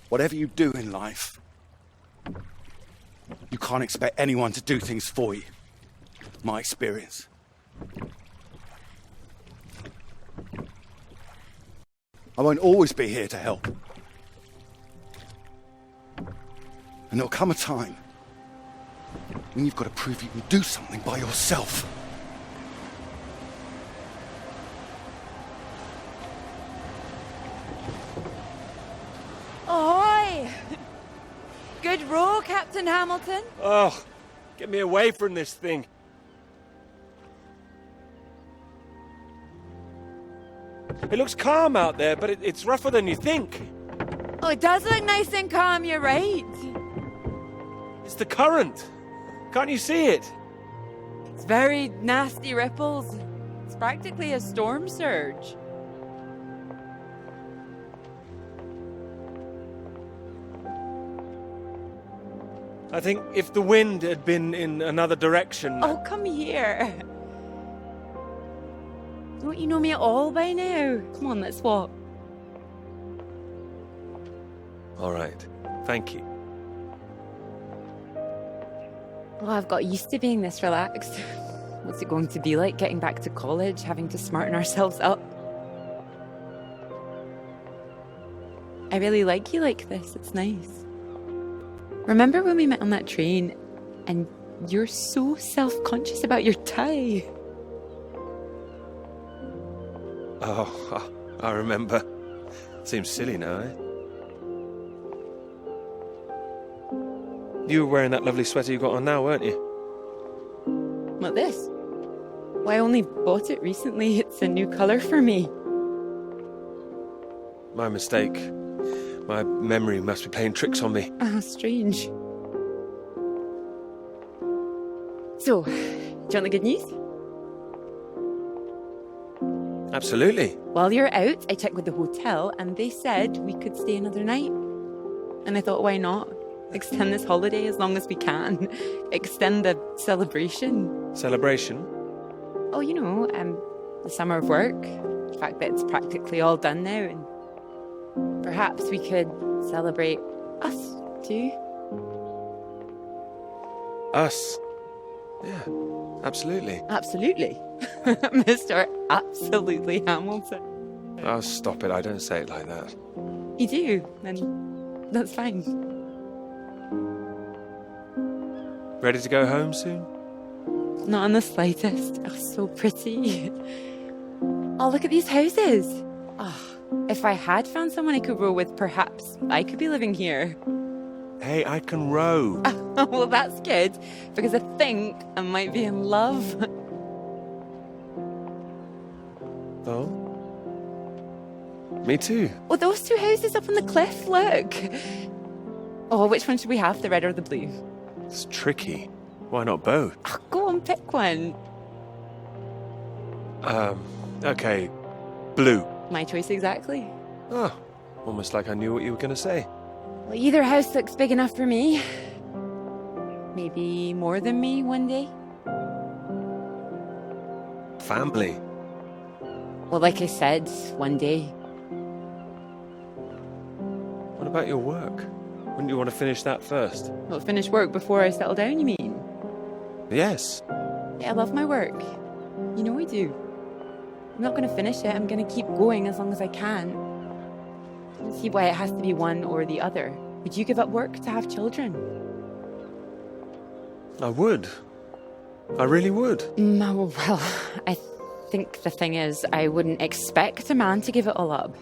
Whatever you do in life, you can't expect anyone to do things for you. My experience. I won't always be here to help. And there'll come a time when you've got to prove you can do something by yourself. Ahoy! Good row, Captain Hamilton. Oh, get me away from this thing. It looks calm out there, but it's rougher than you think. Oh, it does look nice and calm, you're right. It's the current. Can't you see it? It's very nasty ripples. It's practically a storm surge. I think if the wind had been in another direction... Oh, come here. Don't you know me at all by now? Come on, let's walk. All right. Thank you. Well, I've got used to being this relaxed. What's it going to be like getting back to college, having to smarten ourselves up? I really like you like this. It's nice. Remember when we met on that train and you're so self-conscious about your tie? Oh, I remember. Seems silly now, eh? You were wearing that lovely sweater you got on now, weren't you? What, this? Well, I only bought it recently. It's a new colour for me. My mistake. My memory must be playing tricks on me. Ah, strange. So, do you want the good news? Absolutely. While you're out, I checked with the hotel and they said we could stay another night. And I thought, why not? Extend this holiday as long as we can. Extend the celebration. Celebration? Oh, you know, the summer of work. The fact that it's practically all done now. And perhaps we could celebrate us, too. Us? Yeah, absolutely. Absolutely. Mr. Absolutely Hamilton. Oh, stop it. I don't say it like that. You do, and that's fine. Ready to go home soon? Not in the slightest. Oh, so pretty. Oh, look at these houses. Oh, if I had found someone I could row with, perhaps I could be living here. Hey, I can row. Well, that's good, because I think I might be in love. Oh? Me too. Oh, those two houses up on the cliff, look. Oh, which one should we have, the red or the blue? It's tricky. Why not both? Oh, go on, pick one. Okay. Blue. My choice exactly. Oh, almost like I knew what you were going to say. Well, either house looks big enough for me. Maybe more than me one day. Family. Well, like I said, one day. What about your work? Wouldn't you want to finish that first? Well, finish work before I settle down, you mean? Yes. Yeah, I love my work. You know I do. I'm not going to finish it. I'm going to keep going as long as I can. I don't see why it has to be one or the other. Would you give up work to have children? I would. I really would. No, well, I think the thing is, I wouldn't expect a man to give it all up.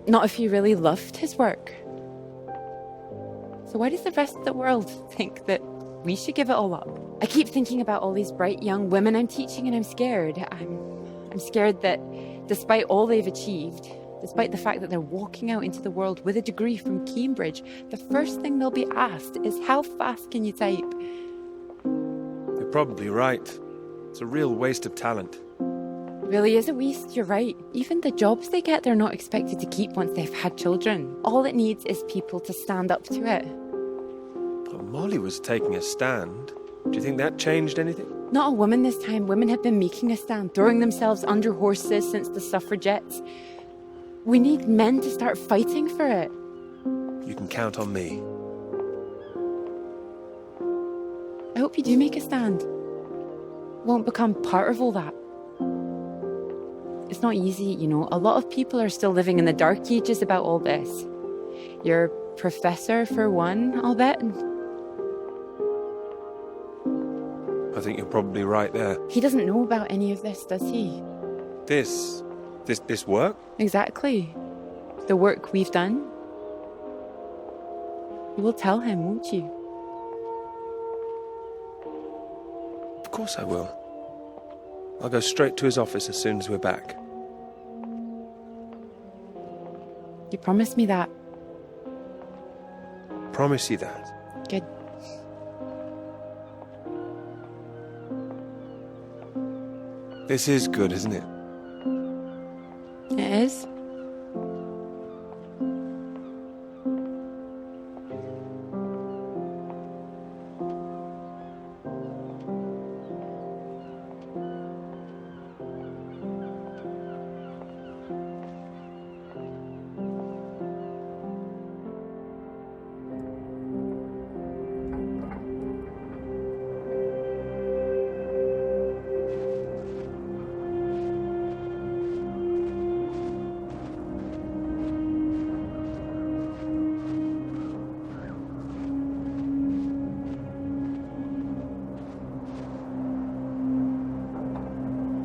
Not if he really loved his work. So why does the rest of the world think that we should give it all up? I keep thinking about all these bright young women I'm teaching and I'm scared. I'm scared that despite all they've achieved, despite the fact that they're walking out into the world with a degree from Cambridge, the first thing they'll be asked is, how fast can you type? You're probably right. It's a real waste of talent. It really is a waste, you're right. Even the jobs they get, they're not expected to keep once they've had children. All it needs is people to stand up to it. Well, Molly was taking a stand. Do you think that changed anything? Not a woman this time. Women have been making a stand, throwing themselves under horses since the suffragettes. We need men to start fighting for it. You can count on me. I hope you do make a stand. Won't become part of all that. It's not easy, you know. A lot of people are still living in the dark ages about all this. Your professor, for one, I'll bet. I think you're probably right there. He doesn't know about any of this, does he? This work? Exactly. The work we've done. You will tell him, won't you? Of course I will. I'll go straight to his office as soon as we're back. You promised me that. Promise you that. Good. This is good, isn't it? It is.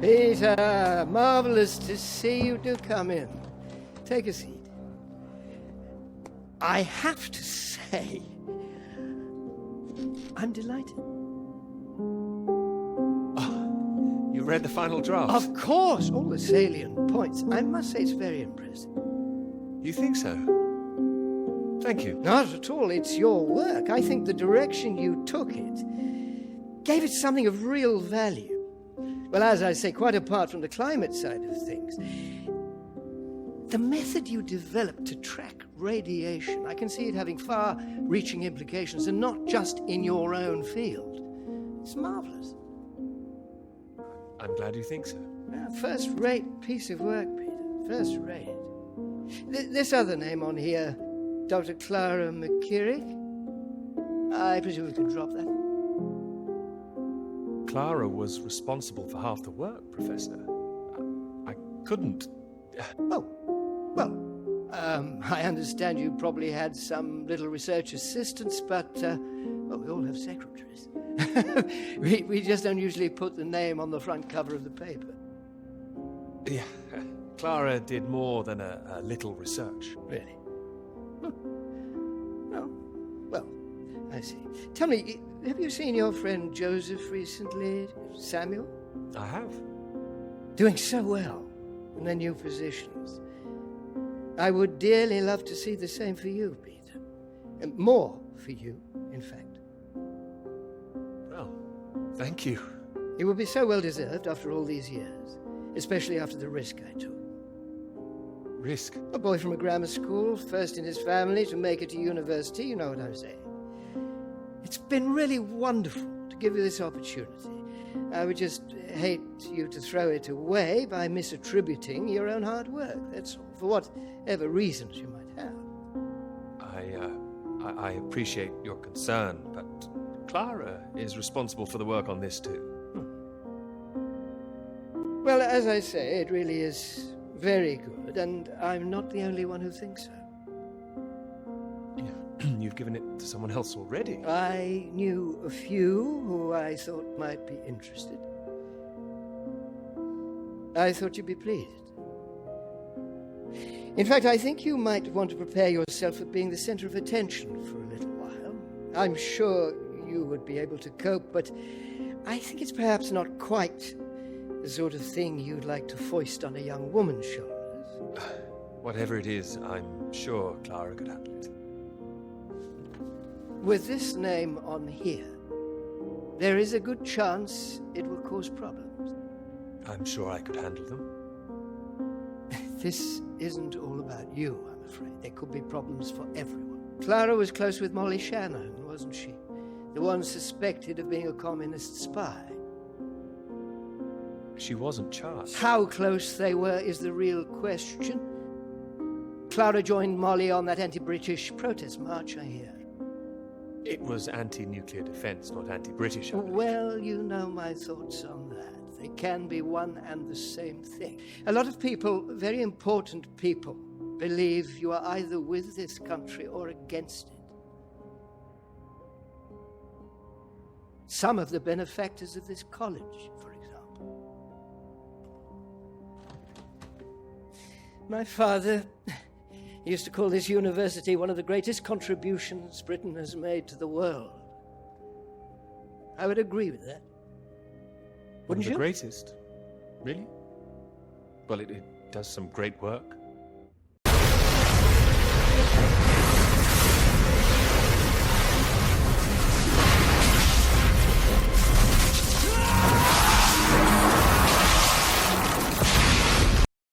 Peter, marvellous to see you. Do come in. Take a seat. I have to say, I'm delighted. You read the final draft? Of course, all the salient points. I must say it's very impressive. You think so? Thank you. Not at all. It's your work. I think the direction you took it gave it something of real value. Well, as I say, quite apart from the climate side of things, the method you developed to track radiation, I can see it having far-reaching implications, and not just in your own field. It's marvellous. I'm glad you think so. First-rate piece of work, Peter. First-rate. This other name on here, Dr. Clara McKirrick, I presume we can drop that. Clara was responsible for half the work, Professor. I couldn't... Oh, well, I understand you probably had some little research assistants, but, well, we all have secretaries. we just don't usually put the name on the front cover of the paper. Yeah, Clara did more than a little research. Really? Oh, well, I see. Tell me, have you seen your friend Joseph recently, Samuel? I have. Doing so well in their new positions. I would dearly love to see the same for you, Peter. And more for you, in fact. Well, thank you. It would be so well deserved after all these years, especially after the risk I took. Risk? A boy from a grammar school, first in his family to make it to university, you know what I'm saying. It's been really wonderful to give you this opportunity. I would just hate you to throw it away by misattributing your own hard work, that's all, for whatever reasons you might have. I appreciate your concern, but Clara is responsible for the work on this too. Well, as I say, it really is very good, and I'm not the only one who thinks so. You've given it to someone else already. I knew a few who I thought might be interested. I thought you'd be pleased. In fact, I think you might want to prepare yourself for being the center of attention for a little while. I'm sure you would be able to cope, but I think it's perhaps not quite the sort of thing you'd like to foist on a young woman's shoulders. Whatever it is, I'm sure Clara could handle it. With this name on here, there is a good chance it will cause problems. I'm sure I could handle them. This isn't all about you, I'm afraid. There could be problems for everyone. Clara was close with Molly Shannon, wasn't she? The one suspected of being a communist spy. She wasn't charged. How close they were is the real question. Clara joined Molly on that anti-British protest march, I hear. It was anti-nuclear defence, not anti-British, I believe. Well, you know my thoughts on that. They can be one and the same thing. A lot of people, very important people, believe you are either with this country or against it. Some of the benefactors of this college, for example. My father used to call this university one of the greatest contributions Britain has made to the world. I would agree with that. One Wouldn't of the you? greatest. Really? Well, it does some great work.